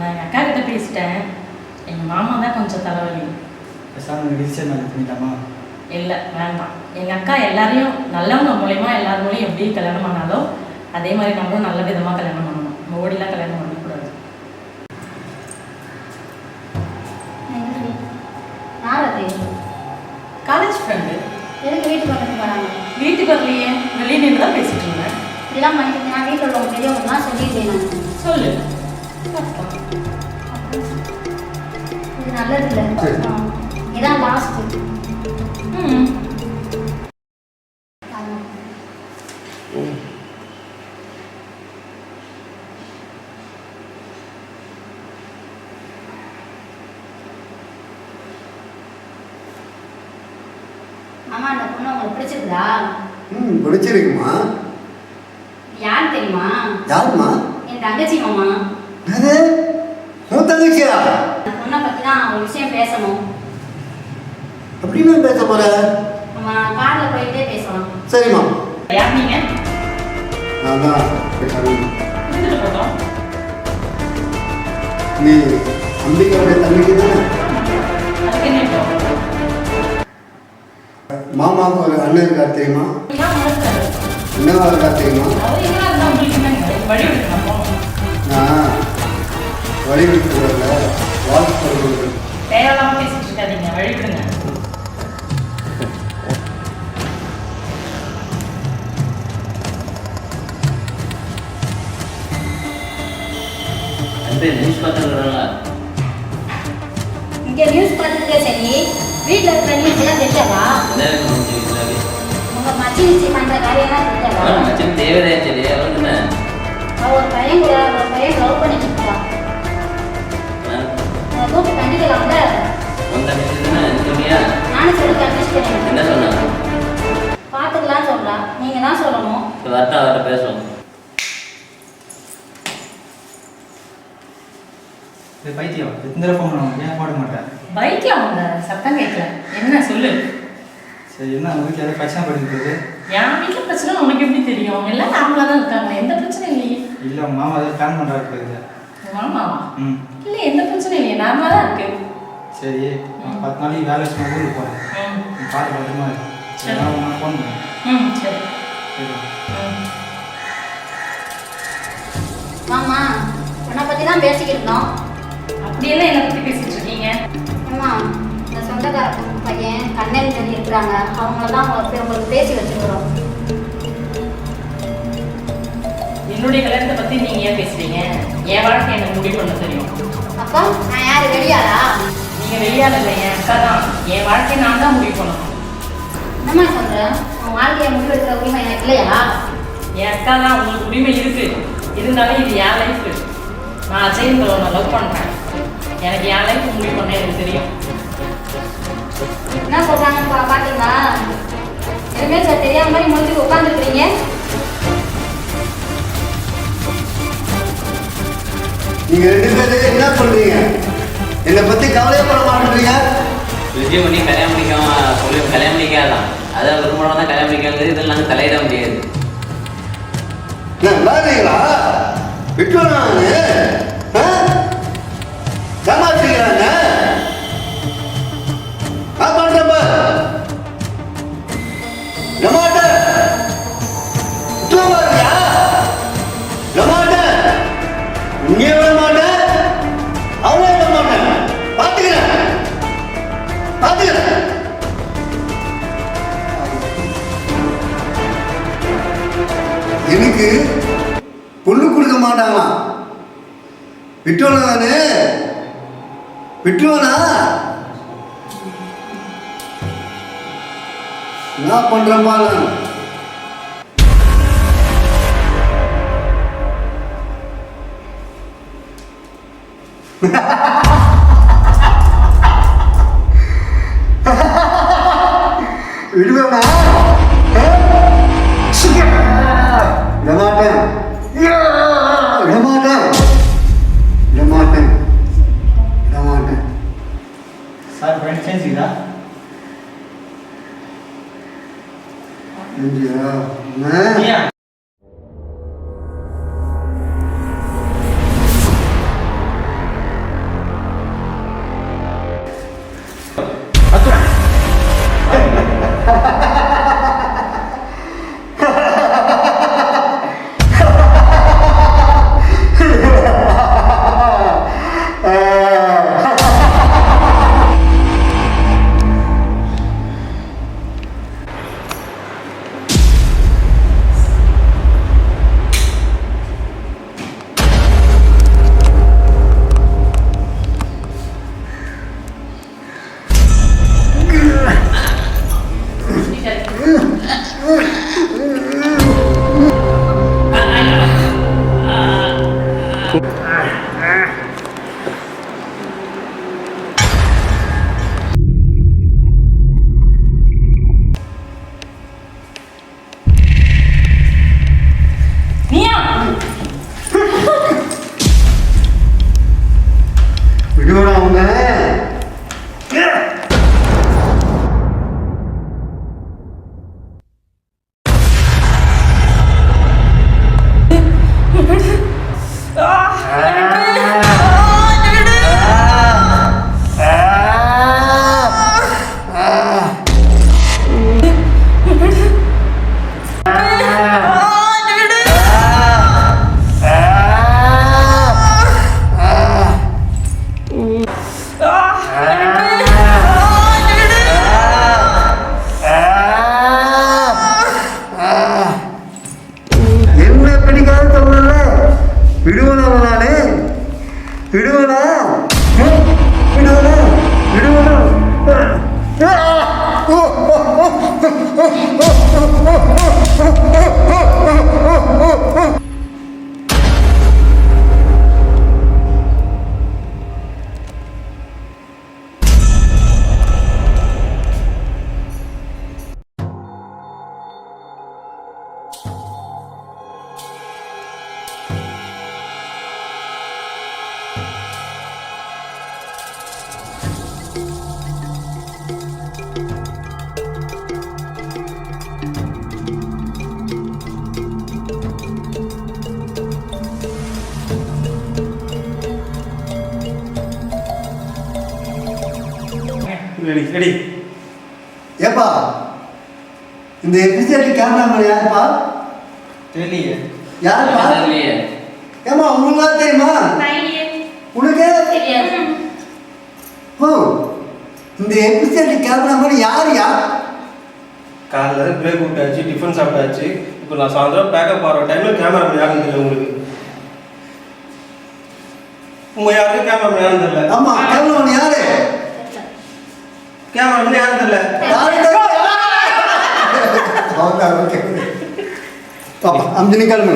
நான் எங்கள் அக்கா கிட்ட பேசிட்டேன். எங்கள் மாமா தான் கொஞ்சம் தலைவலி. இல்லை வேண்டாம். எங்கள் அக்கா எல்லாரையும் நல்லவங்க மூலயமா எல்லார் மூலையும் எப்படி கல்யாணம் பண்ணாலும் அதே மாதிரி நம்மளும் நல்ல விதமாக கல்யாணம் பண்ணணும். நம்ம ஓடிலாம் கல்யாணம் பண்ணக்கூடாது. College friend. எதுக்கு வீட்டுக்கு வந்துட்டு போகிறாங்க? வீட்டுக்கு வரலையே, வெளியே நின்று தான் பேசிட்டு இருந்தேன். இதெல்லாம் பண்ணிட்டு நான் வீட்டில் உள்ளவங்க பெரியவங்கலாம் சொல்லியிருக்கேன். நான் சொல்லு. இது நல்லது இல்லை. இதான் லாஸ்ட்டு. ஆமா, அந்த பொண்ணு உங்களுக்கு பிடிச்சிருக்குதா? பிடிச்சிருக்குமா? யார் தெரியுமா? யாருமா? என் தங்கச்சி மாமா. அது உன் தங்கச்சியா? அந்த பொண்ணை பற்றி தான் ஒரு விஷயம் பேசணும். அப்படின்னு பேச போற? நம்ம காரில் போயிட்டே பேசலாம். சரிம்மா. யார் நீங்க? நான் தான் இருந்துட்டு போட்டோம். நீ அம்பிகாவுடைய தங்கச்சி தானே? அதுக்கு என்ன இப்போ? மாமாவுக்கு ஒரு அண்ணன் இருக்கார் தெரியுமா? என்னவா இருக்கார் தெரியுமா? நான் வழி விடுக்கிறதில்ல, வாழ்க்கை சொல்றது. தேவையில்லாம பேசிட்டு இருக்காதீங்க, வழி விடுங்க. நியூஸ் பார்த்துருக்குறாங்களா? இங்கே நியூஸ் பார்த்துட்டு சரி, வீட்டில் இருக்கிற நியூஸ் எல்லாம் தெரியாதா? உங்கள் மச்சி பண்ணுற காரியம்லாம் தெரியாதா? மச்சின் தேவையா சரி, அவருக்கு என்ன? அவள் ஒரு பையன் லவ் பண்ணிட்டு இருக்கா. கூப்பிட்டு கண்டிக்கலாம்ல? உன் தங்கச்சி தானே சொன்னியா? நானும் சொல்லி கண்டிச்சிட்டேன். என்ன சொன்னா? பார்த்துக்கலாம் சொல்கிறா, நீங்கள் தான் சொல்லணும். வரட்டா அவர்கிட்ட பேசுவோம். பைத்தியம் எத்தனை ஃபோன் பண்ணுவோம், ஏன் போட மாட்டேன்? பைக்கில் அவங்க சத்தம் கேட்கல. என்ன சொல்லு. சரி, என்ன உங்கள் வீட்டில் ஏதாவது பிரச்சனை பண்ணிருக்குது? என் வீட்டில் பிரச்சனை உனக்கு எப்படி தெரியும்? எல்லாம் நார்மலாக தான் இருக்காங்க, எந்த பிரச்சனையும் இல்லையே. இல்லை, உங்கள் மாமா ஏதாவது பிளான் பண்ணுறாரு. மாமாவா? இல்லை, எந்த பிரச்சனையும் இல்லையே, நார்மலாக தான் இருக்கு. சரி, 10 நாளைக்கு வேலை வச்சு ஊருக்கு போகிறேன். நீ பார்த்து பத்திரமா இருக்கு. சரி, நான் உங்களுக்கு ஃபோன் பண்ணேன். சரி சரி. மாமா, உன்னை பற்றி தான் பேசிக்கிட்டு இருந்தோம். அப்படியெல்லாம் என்னை பற்றி பேசிட்டு இருக்கீங்க? அம்மா, இந்த சொந்தக்கார பையன் கண்ணன் சொல்லி இருக்கிறாங்க, அவங்கள தான் உங்களுக்கு பேசி வச்சுக்கிறோம். என்னுடைய கல்யாணத்தை பற்றி நீங்கள் ஏன் பேசுறீங்க? என் வாழ்க்கை எனக்கு முடிவு பண்ண தெரியும். அப்போ நான் யார், வெளியாளா? நீங்கள் வெளியால் இல்லை, என் அக்கா தான். என் வாழ்க்கையை நான் தான் முடிவு பண்ணணும். என்னம்மா சொல்கிறேன்? உன் வாழ்க்கையை முடிவெடுக்கிற உரிமை எனக்கு இல்லையா? என் அக்கா தான், உங்களுக்கு உரிமை இருக்கு. இருந்தாலும் இது என் லைஃப். நான் அஜய்ங்கிறவ நான் லவ் பண்ணுறேன். எனக்கு என் லைஃப் முடிவு பண்ண எனக்கு தெரியும். என்ன சொல்கிறாங்க பார்த்தீங்களா? எதுவுமே சார் தெரியாத மாதிரி முடிச்சுட்டு உட்காந்துருக்குறீங்க. நீங்க 2 பேரும் என்ன சொல்றீங்க? என்னை பத்தி கவலையே பட மாட்டேங்கிறீங்க. விஜய் பண்ணி கல்யாணம் பண்ணிக்காம சொல்லி கல்யாணம் பண்ணிக்காதான். அதான் விரும்பணும் தான் கல்யாணம் பண்ணிக்காது. இதில் நாங்கள் தலையிட முடியாது. விளாடுறீங்களா? விட்டுவாங்க ஏமாத்துறீங்களாங்க? பண்றப்ப நம்மகிட்ட விட்டுவாங்க. நம்மகிட்ட இங்கே விட மாட்டேன், அவளே விட மாட்டேன். பார்த்துக்கிறேன். எனக்கு பொண்ணு கொடுக்க மாட்டாங்களாம். விட்டுவானா? நானு விட்டுவானா? என்ன பண்றேன்பா நான்? விடுவேனா? சார் ஃப்ரெண்ட் செஞ்சுக்கிறா? செஞ்சியா? நீயா விடுவா அவங்க என்ன பிடிக்காது சொல்லல விடுவனா நானே விடுவனா விடுவனா விடுவனா ரெடி ரெடி. ஏப்பா இந்த எபிசோட் கேமராமேன் யாருப்பா? தெரியலையே. யாருப்பா? தெரியலையே. ஏமா உங்களுக்கு தெரியுமா? உனக்கு தெரியாது. ஓ இந்த எபிசோட் கேமராமேன் யாருயா? காலைல பிரேக் விட்டாச்சு, டிஃபன் சாப்பிட்டாச்சு. இப்போ நான் சாயந்தரம் பேக்கப் ஆகிற டைமில் கேமராமேன் யாருன்னு தெரியல உங்களுக்கு. உங்கள் யாருக்கும் கேமராமேன் யாருன்னு தெரியல. ஆமா கேமராமேன் யாரு? கேமராமேன் யாருன்னு தெரியல. ஓகே ஓகே பாப்பா அஞ்சு நிக்காலுமே